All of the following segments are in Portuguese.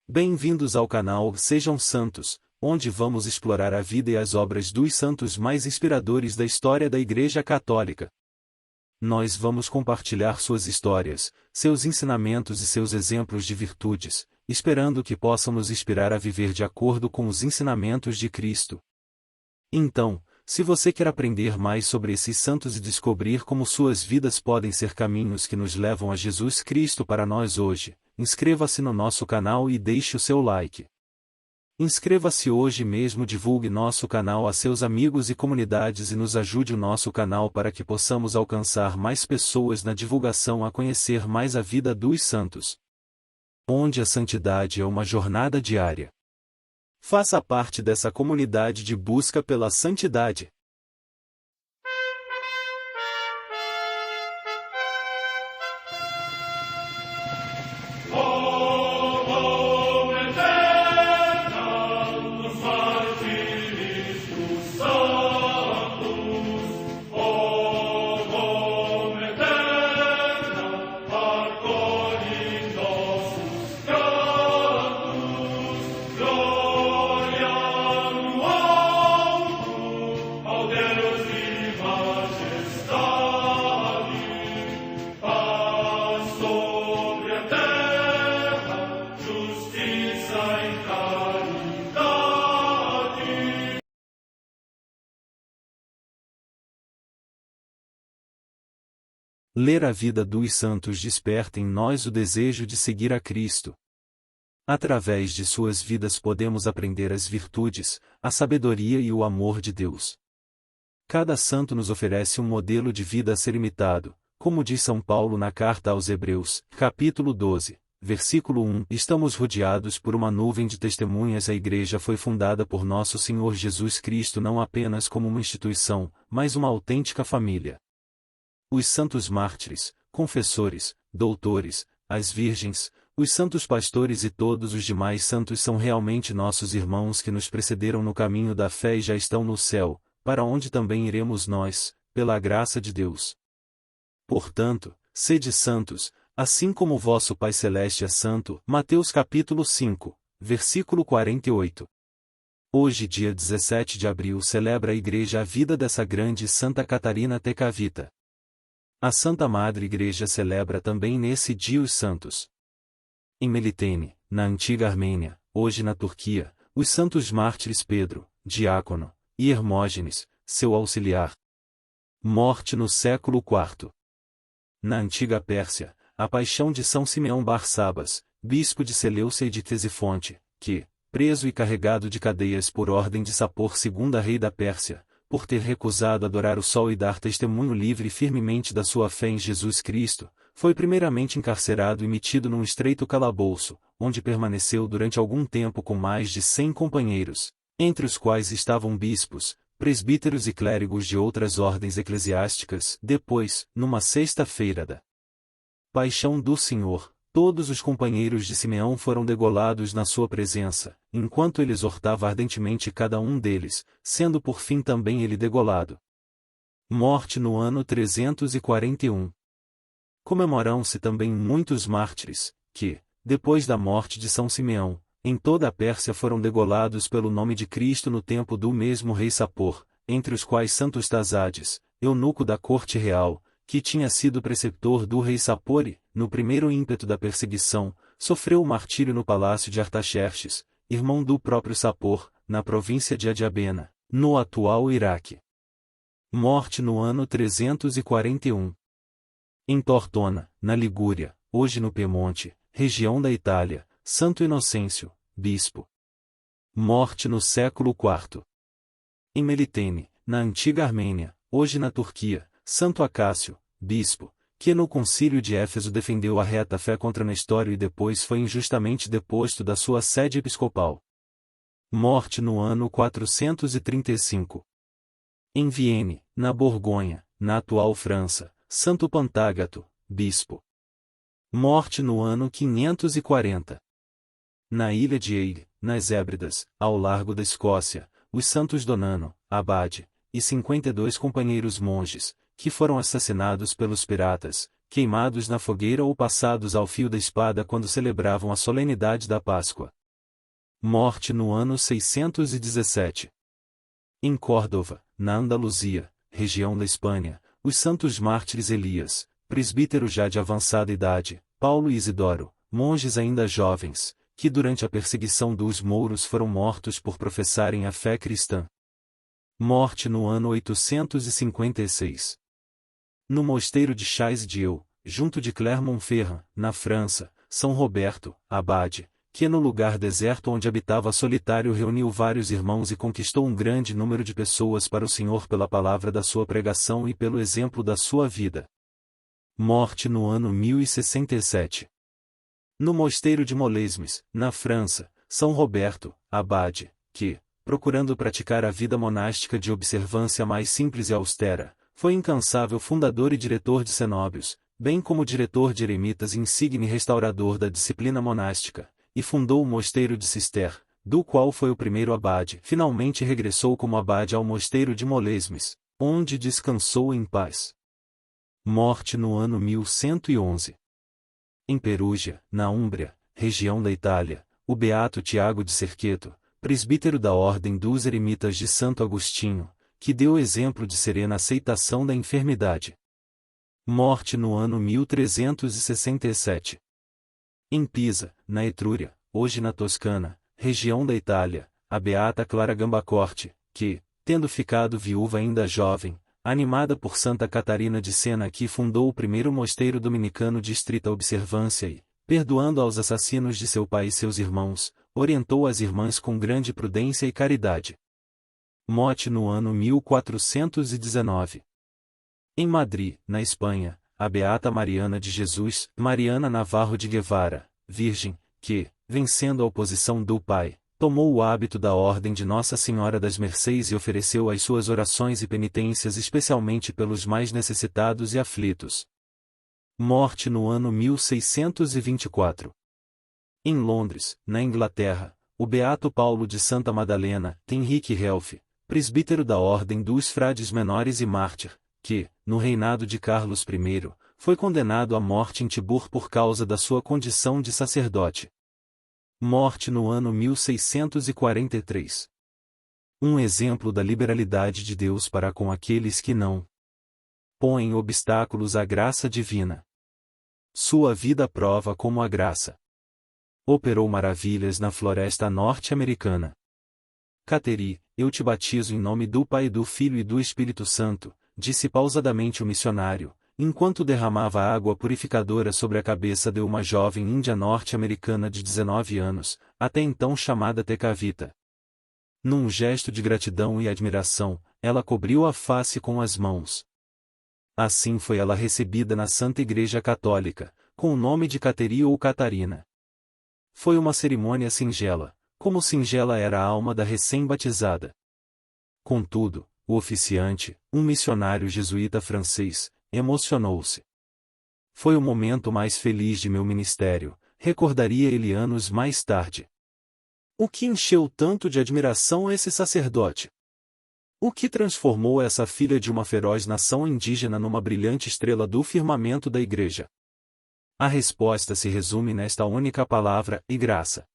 Bem-vindos ao canal Sejam Santos, onde vamos explorar a vida e as obras dos santos mais inspiradores da história da Igreja Católica. Nós vamos compartilhar suas histórias, seus ensinamentos e seus exemplos de virtudes, esperando que possam nos inspirar a viver de acordo com os ensinamentos de Cristo. Então, se você quer aprender mais sobre esses santos e descobrir como suas vidas podem ser caminhos que nos levam a Jesus Cristo para nós hoje, inscreva-se no nosso canal e deixe o seu like. Inscreva-se hoje mesmo, divulgue nosso canal a seus amigos e comunidades e nos ajude o nosso canal para que possamos alcançar mais pessoas na divulgação a conhecer mais a vida dos santos. Onde a santidade é uma jornada diária. Faça parte dessa comunidade de busca pela santidade. Ler a vida dos santos desperta em nós o desejo de seguir a Cristo. Através de suas vidas podemos aprender as virtudes, a sabedoria e o amor de Deus. Cada santo nos oferece um modelo de vida a ser imitado, como diz São Paulo na carta aos Hebreus, capítulo 12, versículo 1. Estamos rodeados por uma nuvem de testemunhas. A Igreja foi fundada por nosso Senhor Jesus Cristo não apenas como uma instituição, mas uma autêntica família. Os santos mártires, confessores, doutores, as virgens, os santos pastores e todos os demais santos são realmente nossos irmãos que nos precederam no caminho da fé e já estão no céu, para onde também iremos nós, pela graça de Deus. Portanto, sede santos, assim como o vosso Pai Celeste é santo. Mateus capítulo 5, versículo 48. Hoje, dia 17 de abril, celebra a Igreja a vida dessa grande Santa Catarina Tecavita. A Santa Madre Igreja celebra também nesse dia os santos. Em Melitene, na antiga Armênia, hoje na Turquia, os santos mártires Pedro, diácono, e Hermógenes, seu auxiliar. Morte no século IV. Na antiga Pérsia, a paixão de São Simeão Barsabas, bispo de Seleucia e de Ctesifonte, que, preso e carregado de cadeias por ordem de Sapor II, rei da Pérsia, por ter recusado adorar o sol e dar testemunho livre e firmemente da sua fé em Jesus Cristo, foi primeiramente encarcerado e metido num estreito calabouço, onde permaneceu durante algum tempo com mais de 100 companheiros, entre os quais estavam bispos, presbíteros e clérigos de outras ordens eclesiásticas. Depois, numa sexta-feira da Paixão do Senhor, todos os companheiros de Simeão foram degolados na sua presença, enquanto ele exortava ardentemente cada um deles, sendo por fim também ele degolado. Morte no ano 341. Comemoram-se também muitos mártires, que, depois da morte de São Simeão, em toda a Pérsia foram degolados pelo nome de Cristo no tempo do mesmo rei Sapor, entre os quais Santo Estazades, eunuco da corte real, que tinha sido preceptor do rei Sapor e, no primeiro ímpeto da perseguição, sofreu o martírio no palácio de Artaxerxes, irmão do próprio Sapor, na província de Adiabena, no atual Iraque. Morte no ano 341. Em Tortona, na Ligúria, hoje no Piemonte, região da Itália, Santo Inocêncio, bispo. Morte no século IV. Em Melitene, na antiga Armênia, hoje na Turquia, Santo Acácio, bispo, que no concílio de Éfeso defendeu a reta fé contra Nestório e depois foi injustamente deposto da sua sede episcopal. Morte no ano 435. Em Vienne, na Borgonha, na atual França, Santo Pantágato, bispo. Morte no ano 540. Na ilha de Eyre, nas Hébridas, ao largo da Escócia, os santos Donano, abade, e 52 companheiros monges, que foram assassinados pelos piratas, queimados na fogueira ou passados ao fio da espada quando celebravam a solenidade da Páscoa. Morte no ano 617. Em Córdoba, na Andaluzia, região da Espanha, os santos mártires Elias, presbítero já de avançada idade, Paulo e Isidoro, monges ainda jovens, que durante a perseguição dos mouros foram mortos por professarem a fé cristã. Morte no ano 856. No mosteiro de Chaise-Dieu, junto de Clermont-Ferrand, na França, São Roberto, abade, que no lugar deserto onde habitava solitário reuniu vários irmãos e conquistou um grande número de pessoas para o Senhor pela palavra da sua pregação e pelo exemplo da sua vida. Morte no ano 1067. No mosteiro de Molesmes, na França, São Roberto, abade, que, procurando praticar a vida monástica de observância mais simples e austera, foi incansável fundador e diretor de cenóbios, bem como diretor de eremitas e insigne restaurador da disciplina monástica, e fundou o mosteiro de Cister, do qual foi o primeiro abade. Finalmente regressou como abade ao mosteiro de Molesmes, onde descansou em paz. Morte no ano 1111. Em Perúgia, na Úmbria, região da Itália, o beato Tiago de Cerqueto, presbítero da Ordem dos Eremitas de Santo Agostinho, que deu exemplo de serena aceitação da enfermidade. Morte no ano 1367. Em Pisa, na Etrúria, hoje na Toscana, região da Itália, a beata Clara Gambacorte, que, tendo ficado viúva ainda jovem, animada por Santa Catarina de Sena que fundou o primeiro mosteiro dominicano de estrita observância e, perdoando aos assassinos de seu pai e seus irmãos, orientou as irmãs com grande prudência e caridade. Morte no ano 1419. Em Madrid, na Espanha, a beata Mariana de Jesus, Mariana Navarro de Guevara, virgem, que, vencendo a oposição do pai, tomou o hábito da Ordem de Nossa Senhora das Mercês e ofereceu as suas orações e penitências especialmente pelos mais necessitados e aflitos. Morte no ano 1624. Em Londres, na Inglaterra, o beato Paulo de Santa Madalena, Henrique Helfe, presbítero da Ordem dos Frades Menores e mártir, que, no reinado de Carlos I, foi condenado à morte em Tibur por causa da sua condição de sacerdote. Morte no ano 1643. Um exemplo da liberalidade de Deus para com aqueles que não põem obstáculos à graça divina. Sua vida prova como a graça operou maravilhas na floresta norte-americana. Cateri, eu te batizo em nome do Pai, do Filho e do Espírito Santo, disse pausadamente o missionário, enquanto derramava água purificadora sobre a cabeça de uma jovem índia norte-americana de 19 anos, até então chamada Tecavita. Num gesto de gratidão e admiração, ela cobriu a face com as mãos. Assim foi ela recebida na Santa Igreja Católica, com o nome de Cateri ou Catarina. Foi uma cerimônia singela, como singela era a alma da recém-batizada. Contudo, o oficiante, um missionário jesuíta francês, emocionou-se. Foi o momento mais feliz de meu ministério, recordaria ele anos mais tarde. O que encheu tanto de admiração esse sacerdote? O que transformou essa filha de uma feroz nação indígena numa brilhante estrela do firmamento da Igreja? A resposta se resume nesta única palavra: e graça.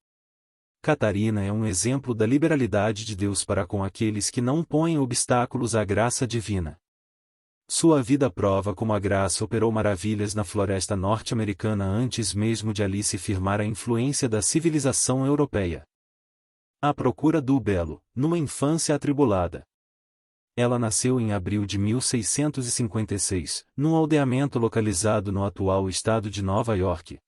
Catarina é um exemplo da liberalidade de Deus para com aqueles que não põem obstáculos à graça divina. Sua vida prova como a graça operou maravilhas na floresta norte-americana antes mesmo de ali se firmar a influência da civilização europeia. À procura do belo, numa infância atribulada. Ela nasceu em abril de 1656, num aldeamento localizado no atual estado de Nova York.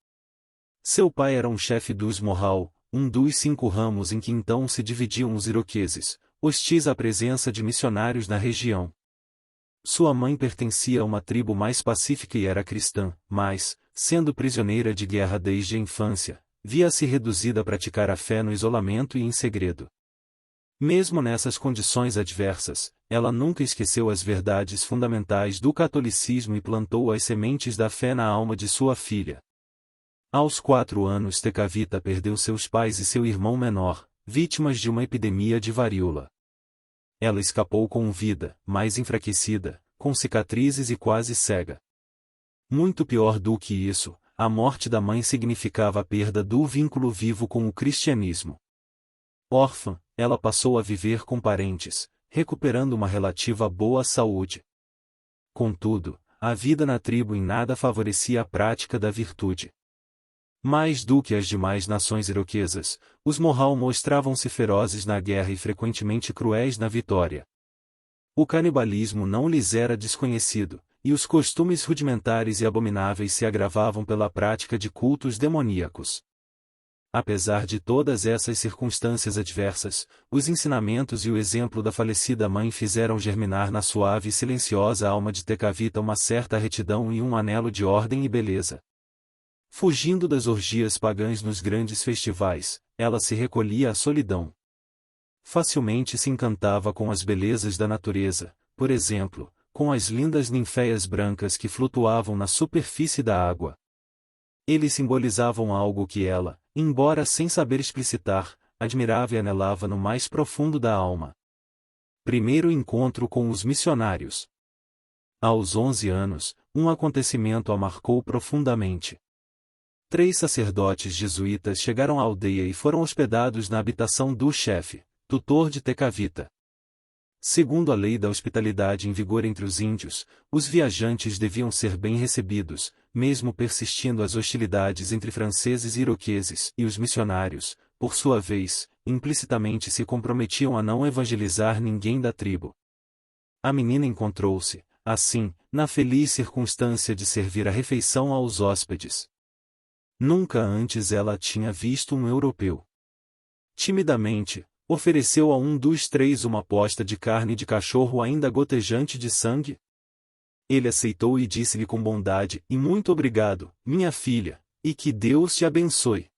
Seu pai era um chefe dos Mohawk, um dos 5 ramos em que então se dividiam os iroqueses, hostis à presença de missionários na região. Sua mãe pertencia a uma tribo mais pacífica e era cristã, mas, sendo prisioneira de guerra desde a infância, via-se reduzida a praticar a fé no isolamento e em segredo. Mesmo nessas condições adversas, ela nunca esqueceu as verdades fundamentais do catolicismo e plantou as sementes da fé na alma de sua filha. Aos 4 anos Tecavita perdeu seus pais e seu irmão menor, vítimas de uma epidemia de varíola. Ela escapou com vida, mais enfraquecida, com cicatrizes e quase cega. Muito pior do que isso, a morte da mãe significava a perda do vínculo vivo com o cristianismo. Órfã, ela passou a viver com parentes, recuperando uma relativa boa saúde. Contudo, a vida na tribo em nada favorecia a prática da virtude. Mais do que as demais nações iroquesas, os Mohawk mostravam-se ferozes na guerra e frequentemente cruéis na vitória. O canibalismo não lhes era desconhecido, e os costumes rudimentares e abomináveis se agravavam pela prática de cultos demoníacos. Apesar de todas essas circunstâncias adversas, os ensinamentos e o exemplo da falecida mãe fizeram germinar na suave e silenciosa alma de Tecavita uma certa retidão e um anelo de ordem e beleza. Fugindo das orgias pagãs nos grandes festivais, ela se recolhia à solidão. Facilmente se encantava com as belezas da natureza, por exemplo, com as lindas ninféias brancas que flutuavam na superfície da água. Eles simbolizavam algo que ela, embora sem saber explicitar, admirava e anelava no mais profundo da alma. Primeiro encontro com os missionários. Aos 11 anos, um acontecimento a marcou profundamente. 3 sacerdotes jesuítas chegaram à aldeia e foram hospedados na habitação do chefe, tutor de Tecavita. Segundo a lei da hospitalidade em vigor entre os índios, os viajantes deviam ser bem recebidos, mesmo persistindo as hostilidades entre franceses e iroqueses, e os missionários, por sua vez, implicitamente se comprometiam a não evangelizar ninguém da tribo. A menina encontrou-se, assim, na feliz circunstância de servir a refeição aos hóspedes. Nunca antes ela tinha visto um europeu. Timidamente, ofereceu a um dos 3 uma posta de carne de cachorro ainda gotejante de sangue. Ele aceitou e disse-lhe com bondade: "E muito obrigado, minha filha, e que Deus te abençoe."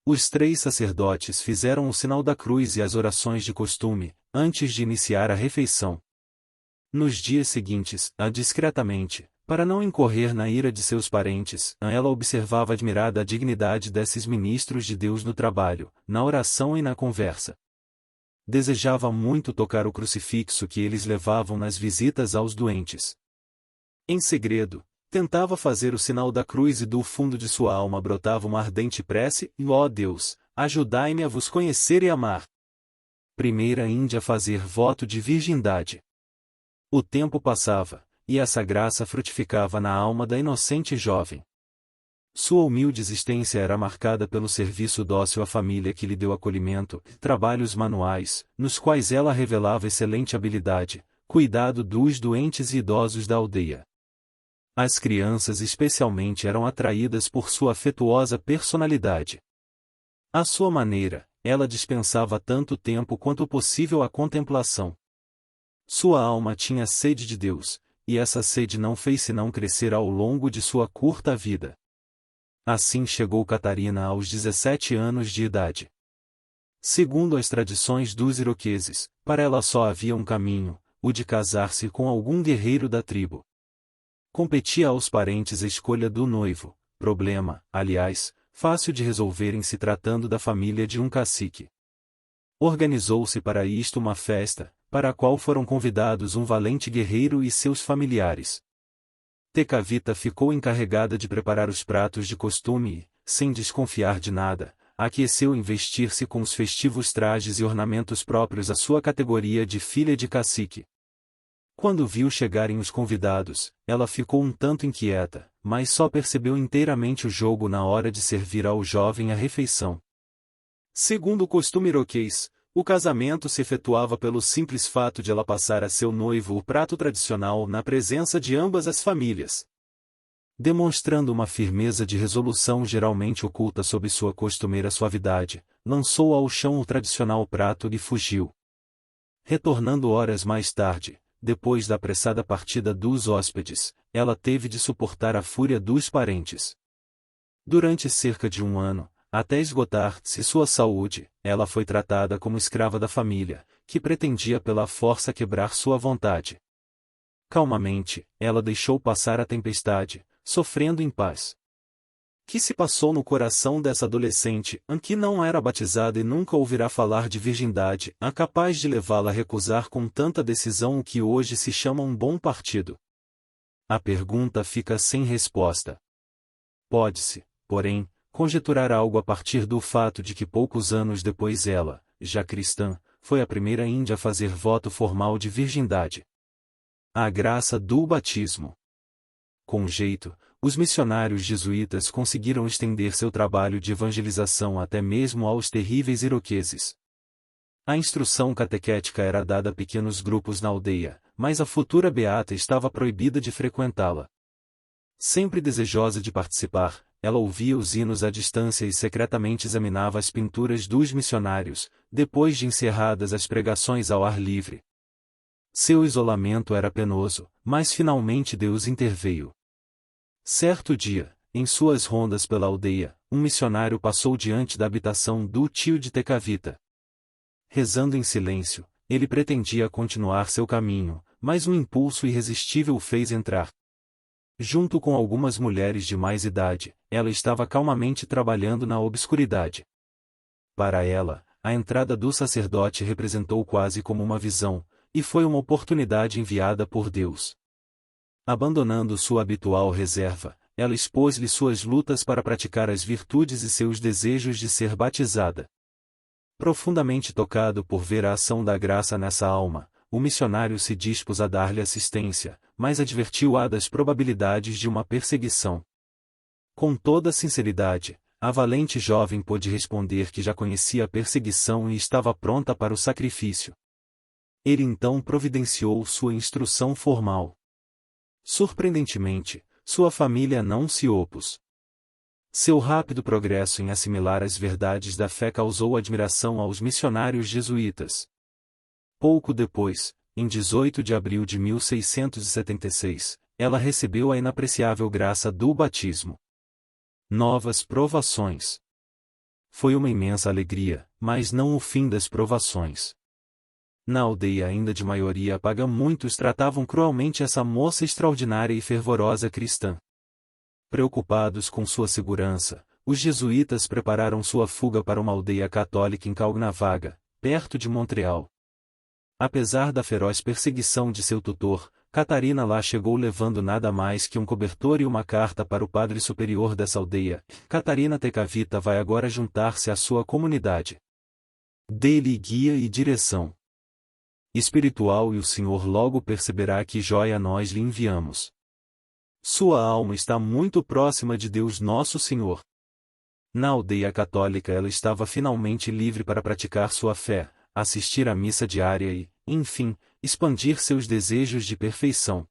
Os 3 sacerdotes fizeram o sinal da cruz e as orações de costume, antes de iniciar a refeição. Nos dias seguintes, discretamente, para não incorrer na ira de seus parentes, ela observava admirada a dignidade desses ministros de Deus no trabalho, na oração e na conversa. Desejava muito tocar o crucifixo que eles levavam nas visitas aos doentes. Em segredo, tentava fazer o sinal da cruz e do fundo de sua alma brotava uma ardente prece: "Ó Deus, ajudai-me a vos conhecer e amar." Primeira índia a fazer voto de virgindade. O tempo passava, e essa graça frutificava na alma da inocente jovem. Sua humilde existência era marcada pelo serviço dócil à família que lhe deu acolhimento, trabalhos manuais, nos quais ela revelava excelente habilidade, cuidado dos doentes e idosos da aldeia. As crianças especialmente eram atraídas por sua afetuosa personalidade. À sua maneira, ela dispensava tanto tempo quanto possível à contemplação. Sua alma tinha sede de Deus, e essa sede não fez senão crescer ao longo de sua curta vida. Assim chegou Catarina aos 17 anos de idade. Segundo as tradições dos iroqueses, para ela só havia um caminho, o de casar-se com algum guerreiro da tribo. Competia aos parentes a escolha do noivo, problema, aliás, fácil de resolver em se tratando da família de um cacique. Organizou-se para isto uma festa, para a qual foram convidados um valente guerreiro e seus familiares. Tecavita ficou encarregada de preparar os pratos de costume e, sem desconfiar de nada, aqueceu em vestir-se com os festivos trajes e ornamentos próprios à sua categoria de filha de cacique. Quando viu chegarem os convidados, ela ficou um tanto inquieta, mas só percebeu inteiramente o jogo na hora de servir ao jovem a refeição. Segundo o costume iroquês, o casamento se efetuava pelo simples fato de ela passar a seu noivo o prato tradicional na presença de ambas as famílias. Demonstrando uma firmeza de resolução geralmente oculta sob sua costumeira suavidade, lançou ao chão o tradicional prato e fugiu. Retornando horas mais tarde, depois da apressada partida dos hóspedes, ela teve de suportar a fúria dos parentes. Durante cerca de 1 ano, até esgotar-se sua saúde, ela foi tratada como escrava da família, que pretendia pela força quebrar sua vontade. Calmamente, ela deixou passar a tempestade, sofrendo em paz. Que se passou no coração dessa adolescente, que não era batizada e nunca ouvirá falar de virgindade, capaz de levá-la a recusar com tanta decisão o que hoje se chama um bom partido? A pergunta fica sem resposta. Pode-se, porém, conjeturar algo a partir do fato de que poucos anos depois ela, já cristã, foi a primeira índia a fazer voto formal de virgindade. A graça do batismo. Com jeito, os missionários jesuítas conseguiram estender seu trabalho de evangelização até mesmo aos terríveis iroqueses. A instrução catequética era dada a pequenos grupos na aldeia, mas a futura beata estava proibida de frequentá-la. Sempre desejosa de participar, ela ouvia os hinos à distância e secretamente examinava as pinturas dos missionários, depois de encerradas as pregações ao ar livre. Seu isolamento era penoso, mas finalmente Deus interveio. Certo dia, em suas rondas pela aldeia, um missionário passou diante da habitação do tio de Tecavita. Rezando em silêncio, ele pretendia continuar seu caminho, mas um impulso irresistível o fez entrar. Junto com algumas mulheres de mais idade, ela estava calmamente trabalhando na obscuridade. Para ela, a entrada do sacerdote representou quase como uma visão, e foi uma oportunidade enviada por Deus. Abandonando sua habitual reserva, ela expôs-lhe suas lutas para praticar as virtudes e seus desejos de ser batizada. Profundamente tocado por ver a ação da graça nessa alma, o missionário se dispôs a dar-lhe assistência, mas advertiu-a das probabilidades de uma perseguição. Com toda sinceridade, a valente jovem pôde responder que já conhecia a perseguição e estava pronta para o sacrifício. Ele então providenciou sua instrução formal. Surpreendentemente, sua família não se opôs. Seu rápido progresso em assimilar as verdades da fé causou admiração aos missionários jesuítas. Pouco depois, em 18 de abril de 1676, ela recebeu a inapreciável graça do batismo. Novas provações. Foi uma imensa alegria, mas não o fim das provações. Na aldeia ainda de maioria pagã muitos tratavam cruelmente essa moça extraordinária e fervorosa cristã. Preocupados com sua segurança, os jesuítas prepararam sua fuga para uma aldeia católica em Caughnawaga, perto de Montreal. Apesar da feroz perseguição de seu tutor, Catarina lá chegou levando nada mais que um cobertor e uma carta para o padre superior dessa aldeia. Catarina Tecavita vai agora juntar-se à sua comunidade. Dê-lhe guia e direção espiritual e o Senhor logo perceberá que joia nós lhe enviamos. Sua alma está muito próxima de Deus Nosso Senhor. Na aldeia católica ela estava finalmente livre para praticar sua fé, assistir à missa diária e, enfim, expandir seus desejos de perfeição.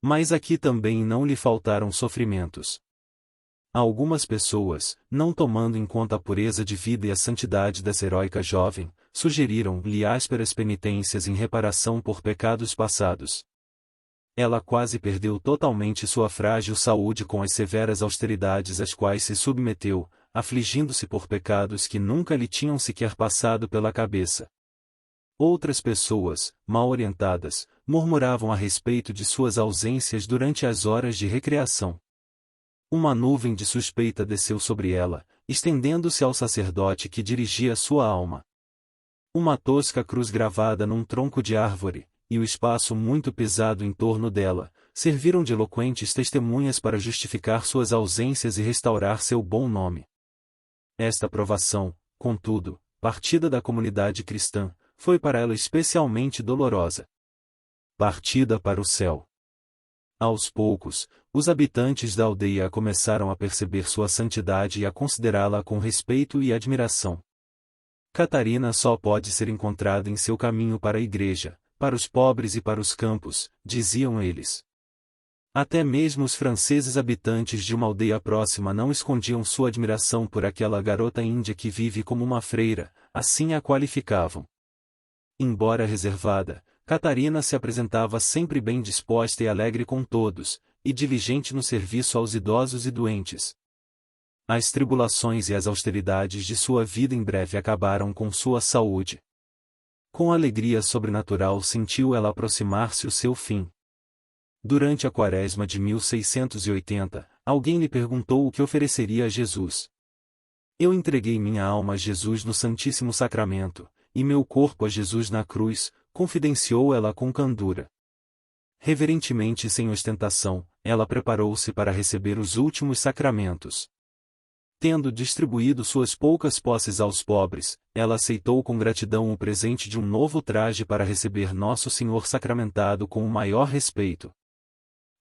Mas aqui também não lhe faltaram sofrimentos. Algumas pessoas, não tomando em conta a pureza de vida e a santidade dessa heróica jovem, sugeriram-lhe ásperas penitências em reparação por pecados passados. Ela quase perdeu totalmente sua frágil saúde com as severas austeridades às quais se submeteu, afligindo-se por pecados que nunca lhe tinham sequer passado pela cabeça. Outras pessoas, mal orientadas, murmuravam a respeito de suas ausências durante as horas de recreação. Uma nuvem de suspeita desceu sobre ela, estendendo-se ao sacerdote que dirigia sua alma. Uma tosca cruz gravada num tronco de árvore, e o espaço muito pesado em torno dela, serviram de eloquentes testemunhas para justificar suas ausências e restaurar seu bom nome. Esta provação, contudo, partida da comunidade cristã, foi para ela especialmente dolorosa. Partida para o céu. Aos poucos, os habitantes da aldeia começaram a perceber sua santidade e a considerá-la com respeito e admiração. Catarina só pode ser encontrada em seu caminho para a igreja, para os pobres e para os campos, diziam eles. Até mesmo os franceses habitantes de uma aldeia próxima não escondiam sua admiração por aquela garota índia que vive como uma freira, assim a qualificavam. Embora reservada, Catarina se apresentava sempre bem disposta e alegre com todos, e diligente no serviço aos idosos e doentes. As tribulações e as austeridades de sua vida em breve acabaram com sua saúde. Com alegria sobrenatural sentiu ela aproximar-se o seu fim. Durante a quaresma de 1680, alguém lhe perguntou o que ofereceria a Jesus. Eu entreguei minha alma a Jesus no Santíssimo Sacramento, e meu corpo a Jesus na cruz, confidenciou ela com candura. reverentemente e sem ostentação, ela preparou-se para receber os últimos sacramentos. Tendo distribuído suas poucas posses aos pobres, ela aceitou com gratidão o presente de um novo traje para receber Nosso Senhor sacramentado com o maior respeito.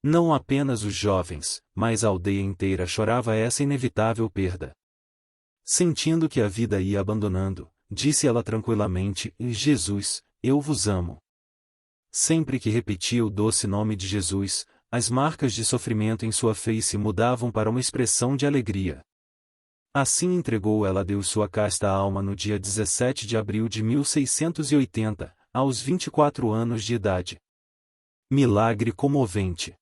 Não apenas os jovens, mas a aldeia inteira chorava essa inevitável perda. Sentindo que a vida ia abandonando, disse ela tranquilamente: Jesus, eu vos amo. Sempre que repetia o doce nome de Jesus, as marcas de sofrimento em sua face mudavam para uma expressão de alegria. Assim entregou ela a Deus sua casta alma no dia 17 de abril de 1680, aos 24 anos de idade. Milagre comovente.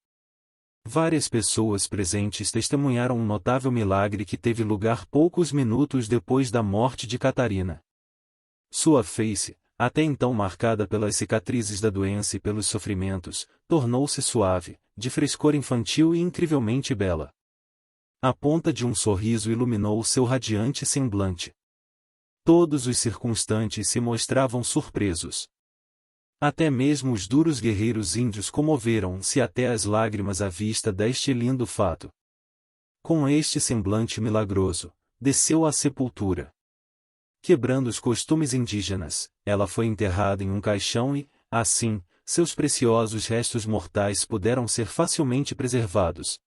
Várias pessoas presentes testemunharam um notável milagre que teve lugar poucos minutos depois da morte de Catarina. Sua face, até então marcada pelas cicatrizes da doença e pelos sofrimentos, tornou-se suave, de frescor infantil e incrivelmente bela. A ponta de um sorriso iluminou seu radiante semblante. Todos os circunstantes se mostravam surpresos. Até mesmo os duros guerreiros índios comoveram-se até as lágrimas à vista deste lindo fato. Com este semblante milagroso, desceu à sepultura. Quebrando os costumes indígenas, ela foi enterrada em um caixão e, assim, seus preciosos restos mortais puderam ser facilmente preservados.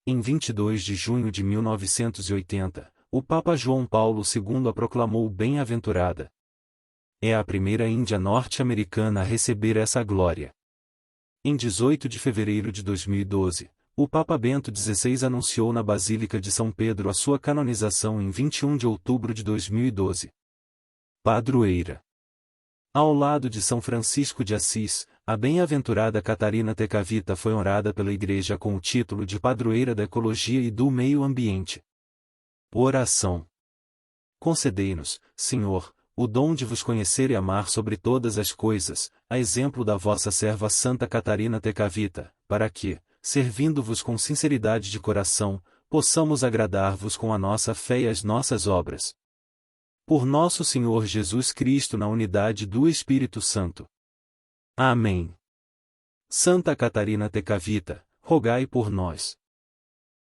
Em 22 de junho de 1980, o Papa João Paulo II a proclamou bem-aventurada. É a primeira índia norte-americana a receber essa glória. Em 18 de fevereiro de 2012, o Papa Bento XVI anunciou na Basílica de São Pedro a sua canonização em 21 de outubro de 2012. Padroeira. Ao lado de São Francisco de Assis, a bem-aventurada Catarina Tecavita foi honrada pela Igreja com o título de padroeira da ecologia e do meio ambiente. Oração. Concedei-nos, Senhor, o dom de vos conhecer e amar sobre todas as coisas, a exemplo da vossa serva Santa Catarina Tecavita, para que, servindo-vos com sinceridade de coração, possamos agradar-vos com a nossa fé e as nossas obras. Por nosso Senhor Jesus Cristo na unidade do Espírito Santo. Amém. Santa Catarina Tecavita, rogai por nós.